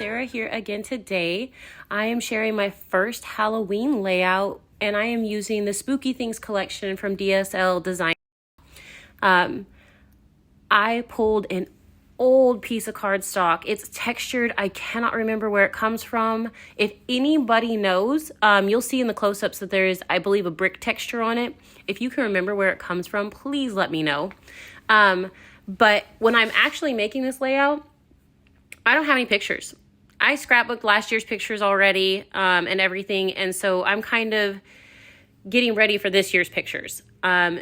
Sarah here again today. I am sharing my first Halloween layout, and I am using the Spooky Things collection from DSL Design. I pulled an old piece of cardstock. It's textured. I cannot remember where it comes from. If anybody knows, you'll see in the close-ups that there is, I believe, a brick texture on it. If you can remember where it comes from, please let me know. But when I'm actually making this layout, I don't have any pictures. I scrapbooked last year's pictures already, and everything. And so I'm kind of getting ready for this year's pictures.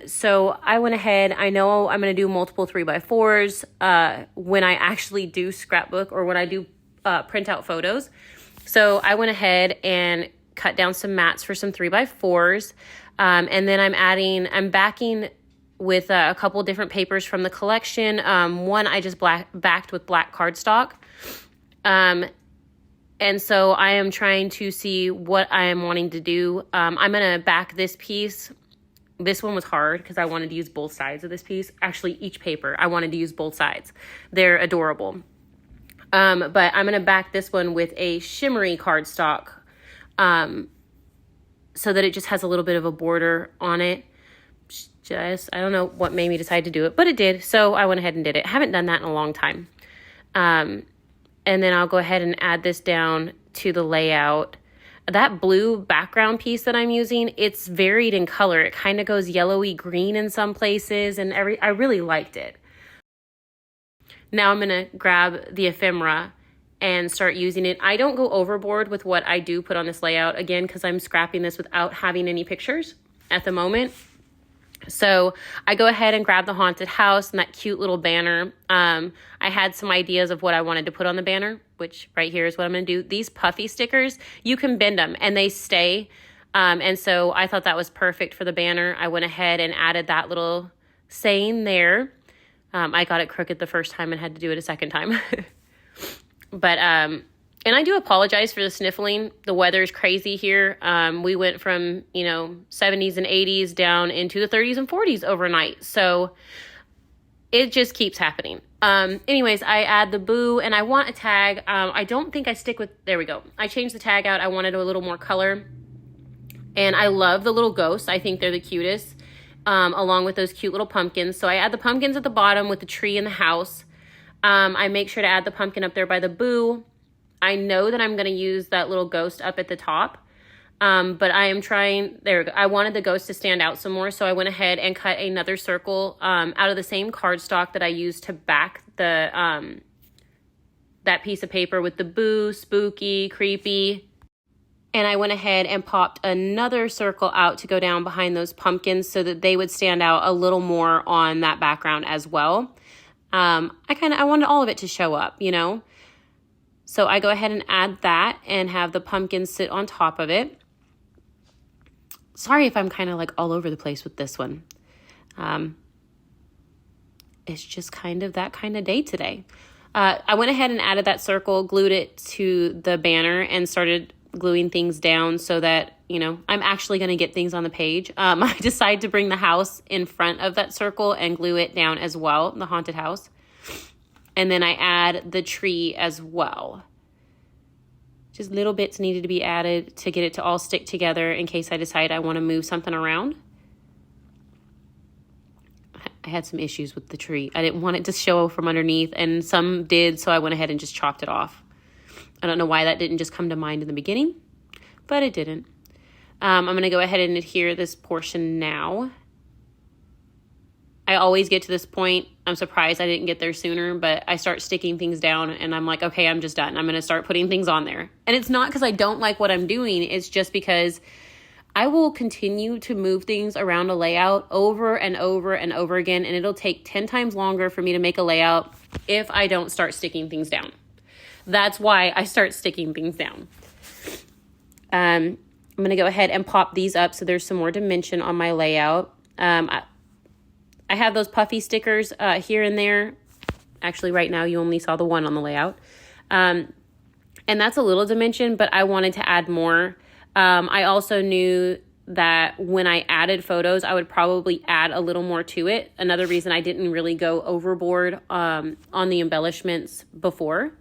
So I went ahead. I know I'm going to do multiple 3x4s, when I actually do scrapbook or when I do, print out photos. So I went ahead and cut down some mats for some 3x4s. And then I'm backing with a couple different papers from the collection. One I just backed with black cardstock. And so I am trying to see what I am wanting to do. I'm going to back this piece. This one was hard because I wanted to use both sides of this piece. Actually, each paper, I wanted to use both sides. They're adorable. But I'm going to back this one with a shimmery cardstock, so that it just has a little bit of a border on it. I don't know what made me decide to do it, but it did. So I went ahead and did it. I haven't done that in a long time. And then I'll go ahead and add this down to the layout. That blue background piece that I'm using, it's varied in color. It kind of goes yellowy green in some places, and I really liked it. Now I'm going to grab the ephemera and start using it. I don't go overboard with what I do put on this layout, again, because I'm scrapping this without having any pictures at the moment. So I go ahead and grab the haunted house and that cute little banner. I had some ideas of what I wanted to put on the banner, which right here is what I'm going to do. These Puffy stickers, you can bend them and they stay. And so I thought that was perfect for the banner. I went ahead and added that little saying there. I got it crooked the first time and had to do it a second time. But, and I do apologize for the sniffling. The weather's crazy here. We went from, 70s and 80s down into the 30s and 40s overnight. So it just keeps happening. Anyways, I add the boo and I want a tag. I don't think I stick with, there we go. I changed the tag out. I wanted a little more color. And I love the little ghosts. I think they're the cutest, along with those cute little pumpkins. So I add the pumpkins at the bottom with the tree in the house. I make sure to add the pumpkin up there by the boo. I know that I'm going to use that little ghost up at the top, but I am trying, there we go. I wanted the ghost to stand out some more, so I went ahead and cut another circle out of the same cardstock that I used to back the that piece of paper with the boo, spooky, creepy. And I went ahead and popped another circle out to go down behind those pumpkins so that they would stand out a little more on that background as well. I wanted all of it to show up, So I go ahead and add that and have the pumpkin sit on top of it. Sorry if I'm kind of like all over the place with this one. It's just kind of that kind of day today. I went ahead and added that circle, glued it to the banner, and started gluing things down so that, I'm actually going to get things on the page. I decided to bring the house in front of that circle and glue it down as well, the haunted house. And then I add the tree as well. Just little bits needed to be added to get it to all stick together in case I decide I want to move something around. I had some issues with the tree. I didn't want it to show from underneath, and some did, so I went ahead and just chopped it off. I don't know why that didn't just come to mind in the beginning, but it didn't. I'm going to go ahead and adhere this portion now. I always get to this point. I'm surprised I didn't get there sooner, but I start sticking things down and I'm like, okay, I'm just done. I'm going to start putting things on there. And it's not because I don't like what I'm doing. It's just because I will continue to move things around a layout over and over and over again. And it'll take 10 times longer for me to make a layout if I don't start sticking things down. That's why I start sticking things down. I'm going to go ahead and pop these up so there's some more dimension on my layout. I have those Puffy stickers here and there. Actually, right now, you only saw the one on the layout. And that's a little dimension, but I wanted to add more. I also knew that when I added photos, I would probably add a little more to it. Another reason I didn't really go overboard on the embellishments before.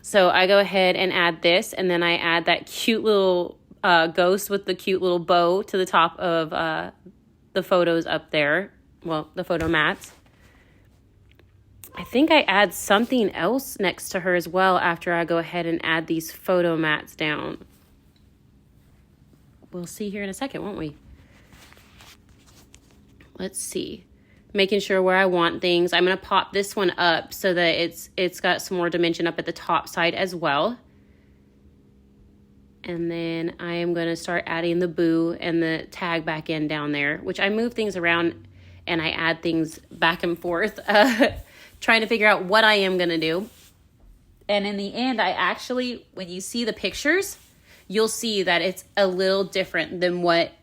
So I go ahead and add this, and then I add that cute little ghost with the cute little bow to the top of the photos up there. Well, the photo mats. I think I add something else next to her as well after I go ahead and add these photo mats down. We'll see here in a second, won't we? Let's see. Making sure where I want things. I'm going to pop this one up so that it's got some more dimension up at the top side as well. And then I am going to start adding the boo and the tag back in down there, which I move things around and I add things back and forth, trying to figure out what I am going to do. And in the end, I actually, when you see the pictures, you'll see that it's a little different than what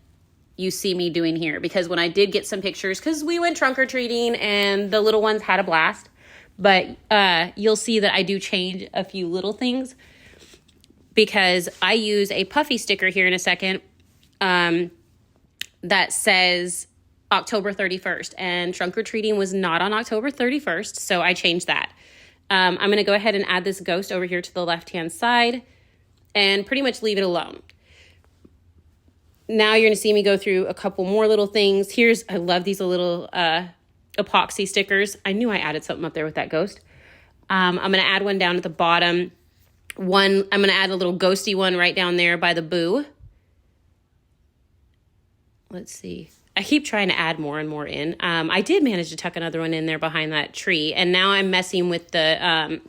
you see me doing here. Because when I did get some pictures, because we went trunk or treating and the little ones had a blast, but you'll see that I do change a few little things, because I use a Puffy sticker here in a second that says October 31st, and trunk or treating was not on October 31st, so I changed that. I'm going to go ahead and add this ghost over here to the left-hand side and pretty much leave it alone. Now you're going to see me go through a couple more little things. I love these little epoxy stickers. I knew I added something up there with that ghost. I'm going to add one down at the bottom. I'm going to add a little ghosty one right down there by the boo. Let's see. I keep trying to add more and more in. I did manage to tuck another one in there behind that tree, and now I'm messing with the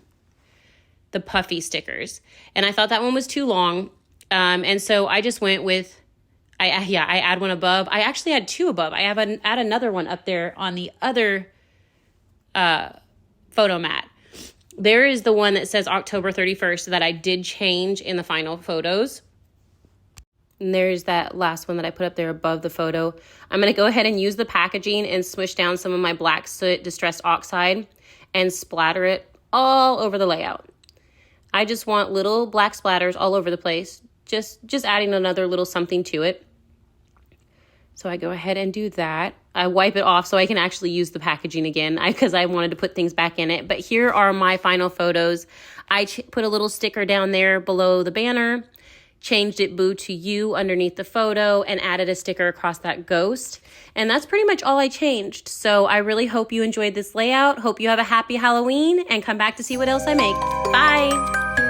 Puffy stickers. And I thought that one was too long, and so I just went with, I add one above. I actually had two above. I add another one up there on the other photo mat. There is the one that says October 31st that I did change in the final photos. And there's that last one that I put up there above the photo. I'm going to go ahead and use the packaging and swish down some of my black soot distressed oxide and splatter it all over the layout. I just want little black splatters all over the place, just adding another little something to it. So I go ahead and do that. I wipe it off so I can actually use the packaging again because I wanted to put things back in it. But here are my final photos. I put a little sticker down there below the banner, changed it boo to you underneath the photo, and added a sticker across that ghost. And that's pretty much all I changed. So I really hope you enjoyed this layout. Hope you have a happy Halloween and come back to see what else I make. Bye.